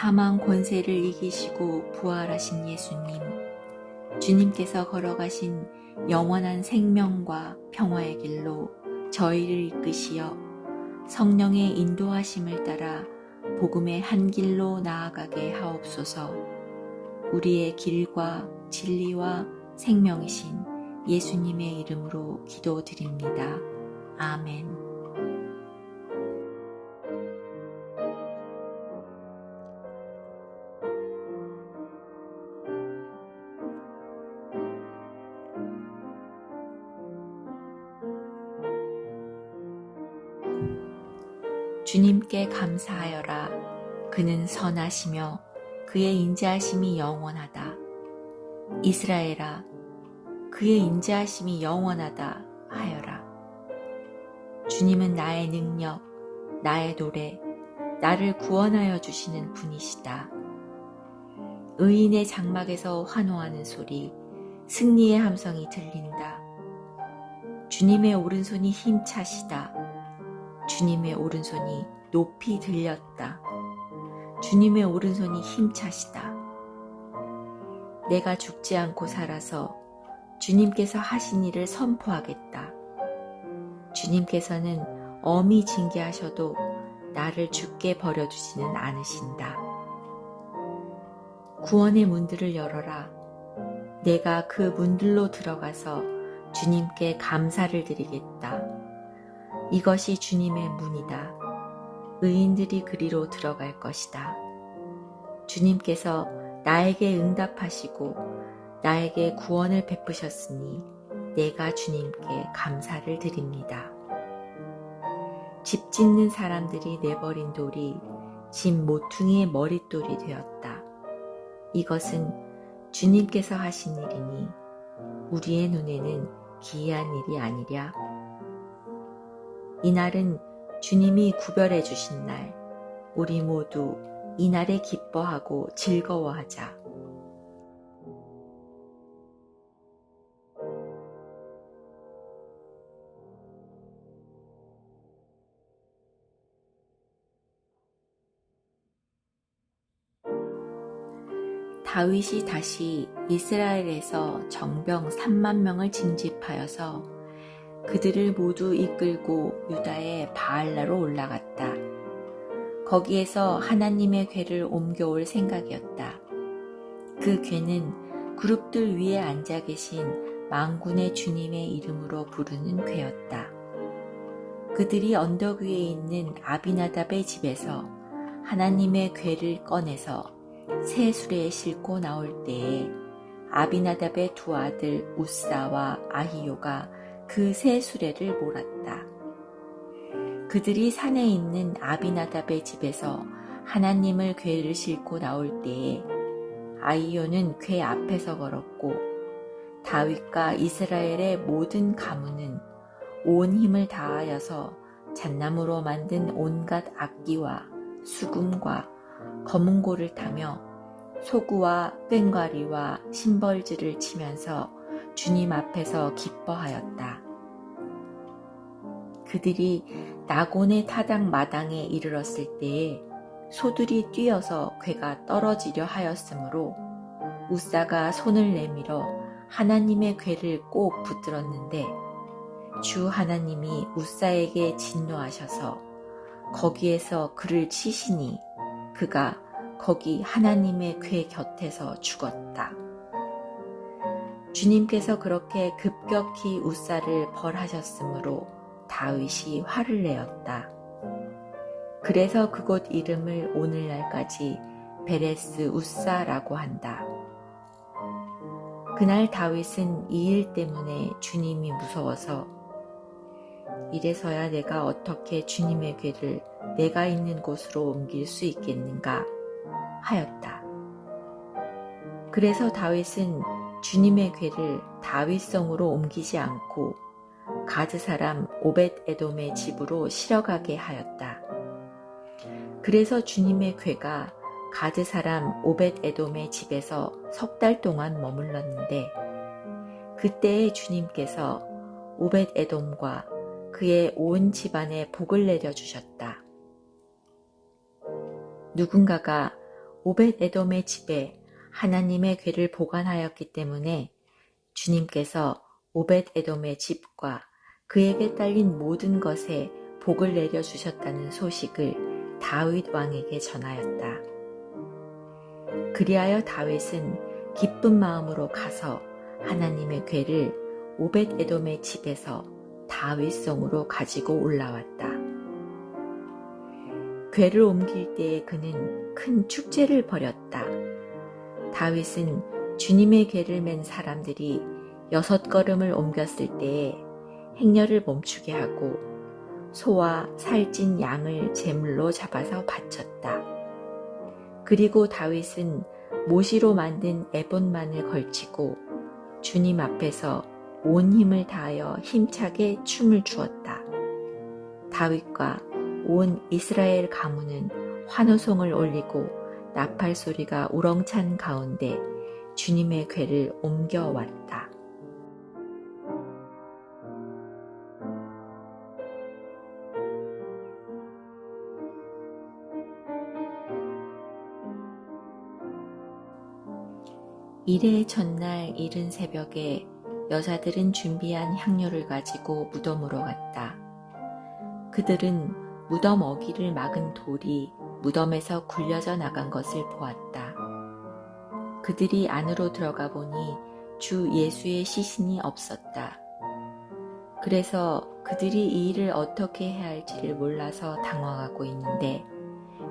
사망 권세를 이기시고 부활하신 예수님, 주님께서 걸어가신 영원한 생명과 평화의 길로 저희를 이끄시어 성령의 인도하심을 따라 복음의 한 길로 나아가게 하옵소서. 우리의 길과 진리와 생명이신 예수님의 이름으로 기도드립니다. 아멘. 주님께 감사하여라. 그는 선하시며 그의 인자하심이 영원하다. 이스라엘아, 그의 인자하심이 영원하다 하여라. 주님은 나의 능력, 나의 노래, 나를 구원하여 주시는 분이시다. 의인의 장막에서 환호하는 소리, 승리의 함성이 들린다. 주님의 오른손이 힘차시다. 주님의 오른손이 높이 들렸다. 주님의 오른손이 힘차시다. 내가 죽지 않고 살아서 주님께서 하신 일을 선포하겠다. 주님께서는 엄히 징계하셔도 나를 죽게 버려두지는 않으신다. 구원의 문들을 열어라. 내가 그 문들로 들어가서 주님께 감사를 드리겠다. 이것이 주님의 문이다. 의인들이 그리로 들어갈 것이다. 주님께서 나에게 응답하시고 나에게 구원을 베푸셨으니 내가 주님께 감사를 드립니다. 집 짓는 사람들이 내버린 돌이 집 모퉁이의 머릿돌이 되었다. 이것은 주님께서 하신 일이니 우리의 눈에는 기이한 일이 아니랴. 이날은 주님이 구별해 주신 날, 우리 모두 이날에 기뻐하고 즐거워하자. 다윗이 다시 이스라엘에서 정병 3만 명을 징집하여서 그들을 모두 이끌고 유다의 바알라로 올라갔다. 거기에서 하나님의 궤를 옮겨올 생각이었다. 그 궤는 그룹들 위에 앉아 계신 만군의 주님의 이름으로 부르는 궤였다. 그들이 언덕 위에 있는 아비나답의 집에서 하나님의 궤를 꺼내서 새 수레에 싣고 나올 때에 아비나답의 두 아들 우사와 아히요가 그 새 수레를 몰았다. 그들이 산에 있는 아비나답의 집에서 하나님을 궤를 싣고 나올 때에 아히요는 궤 앞에서 걸었고 다윗과 이스라엘의 모든 가문은 온 힘을 다하여서 잣나무로 만든 온갖 악기와 수금과 거문고를 타며 소구와 꽹과리와 심벌즈를 치면서 주님 앞에서 기뻐하였다. 그들이 나곤의 타당 마당에 이르렀을 때에 소들이 뛰어서 궤가 떨어지려 하였으므로 우사가 손을 내밀어 하나님의 궤를 꼭 붙들었는데 주 하나님이 우사에게 진노하셔서 거기에서 그를 치시니 그가 거기 하나님의 궤 곁에서 죽었다. 주님께서 그렇게 급격히 우사를 벌하셨으므로 다윗이 화를 내었다. 그래서 그곳 이름을 오늘날까지 베레스 우사라고 한다. 그날 다윗은 이 일 때문에 주님이 무서워서 이래서야 내가 어떻게 주님의 궤를 내가 있는 곳으로 옮길 수 있겠는가 하였다. 그래서 다윗은 주님의 궤를 다윗성으로 옮기지 않고 가드 사람 오벳 에돔의 집으로 실어가게 하였다. 그래서 주님의 궤가 가드 사람 오벳 에돔의 집에서 3달 동안 머물렀는데 그때에 주님께서 오벳 에돔과 그의 온 집안에 복을 내려주셨다. 누군가가 오벳 에돔의 집에 하나님의 궤를 보관하였기 때문에 주님께서 오벳 에돔의 집과 그에게 딸린 모든 것에 복을 내려주셨다는 소식을 다윗 왕에게 전하였다. 그리하여 다윗은 기쁜 마음으로 가서 하나님의 궤를 오벳 에돔의 집에서 다윗성으로 가지고 올라왔다. 궤를 옮길 때에 그는 큰 축제를 벌였다. 다윗은 주님의 궤를 맨 사람들이 6걸음을 옮겼을 때에 행렬을 멈추게 하고 소와 살찐 양을 제물로 잡아서 바쳤다. 그리고 다윗은 모시로 만든 에봇만을 걸치고 주님 앞에서 온 힘을 다하여 힘차게 춤을 추었다. 다윗과 온 이스라엘 가문은 환호성을 올리고 나팔 소리가 우렁찬 가운데 주님의 궤를 옮겨왔다. 일의 전날 이른 새벽에 여자들은 준비한 향료를 가지고 무덤으로 갔다. 그들은 무덤 어귀를 막은 돌이 무덤에서 굴려져 나간 것을 보았다. 그들이 안으로 들어가 보니 주 예수의 시신이 없었다. 그래서 그들이 이 일을 어떻게 해야 할지를 몰라서 당황하고 있는데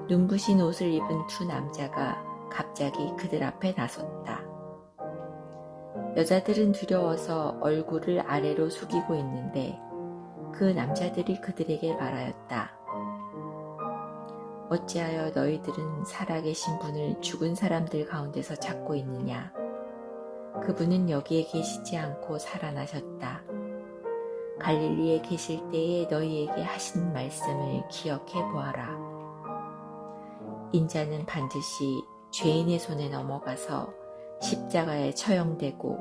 눈부신 옷을 입은 두 남자가 갑자기 그들 앞에 나섰다. 여자들은 두려워서 얼굴을 아래로 숙이고 있는데 그 남자들이 그들에게 말하였다. 어찌하여 너희들은 살아계신 분을 죽은 사람들 가운데서 찾고 있느냐? 그분은 여기에 계시지 않고 살아나셨다. 갈릴리에 계실 때에 너희에게 하신 말씀을 기억해 보아라. 인자는 반드시 죄인의 손에 넘어가서 십자가에 처형되고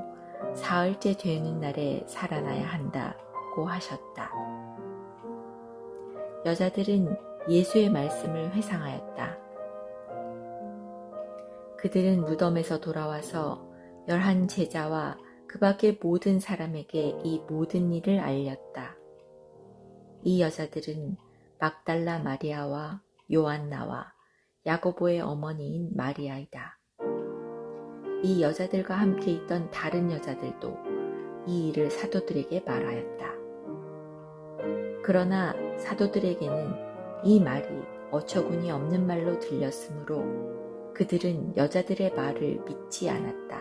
사흘째 되는 날에 살아나야 한다고 하셨다. 여자들은 예수의 말씀을 회상하였다. 그들은 무덤에서 돌아와서 11 제자와 그 밖의 모든 사람에게 이 모든 일을 알렸다. 이 여자들은 막달라 마리아와 요한나와 야고보의 어머니인 마리아이다. 이 여자들과 함께 있던 다른 여자들도 이 일을 사도들에게 말하였다. 그러나 사도들에게는 이 말이 어처구니 없는 말로 들렸으므로 그들은 여자들의 말을 믿지 않았다.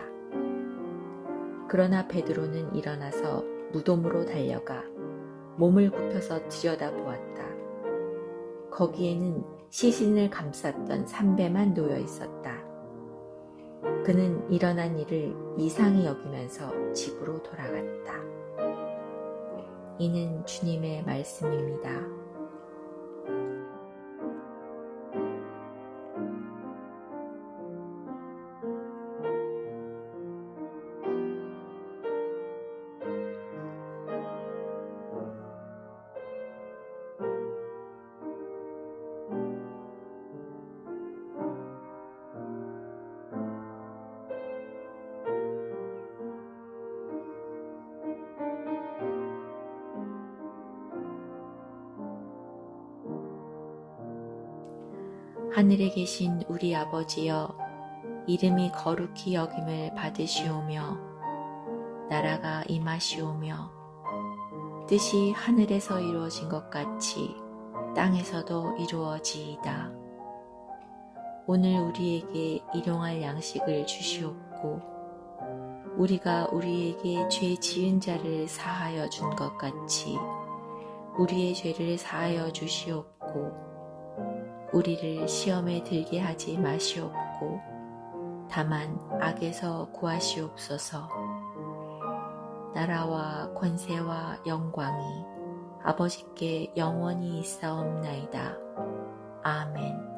그러나 베드로는 일어나서 무덤으로 달려가 몸을 굽혀서 들여다보았다. 거기에는 시신을 감쌌던 삼배만 놓여 있었다. 그는 일어난 일을 이상히 여기면서 집으로 돌아갔다. 이는 주님의 말씀입니다. 하늘에 계신 우리 아버지여, 이름이 거룩히 여김을 받으시오며 나라가 임하시오며 뜻이 하늘에서 이루어진 것 같이 땅에서도 이루어지이다. 오늘 우리에게 일용할 양식을 주시옵고 우리가 우리에게 죄 지은 자를 사하여 준 것 같이 우리의 죄를 사하여 주시옵고 우리를 시험에 들게 하지 마시옵고 다만 악에서 구하시옵소서. 나라와 권세와 영광이 아버지께 영원히 있사옵나이다. 아멘.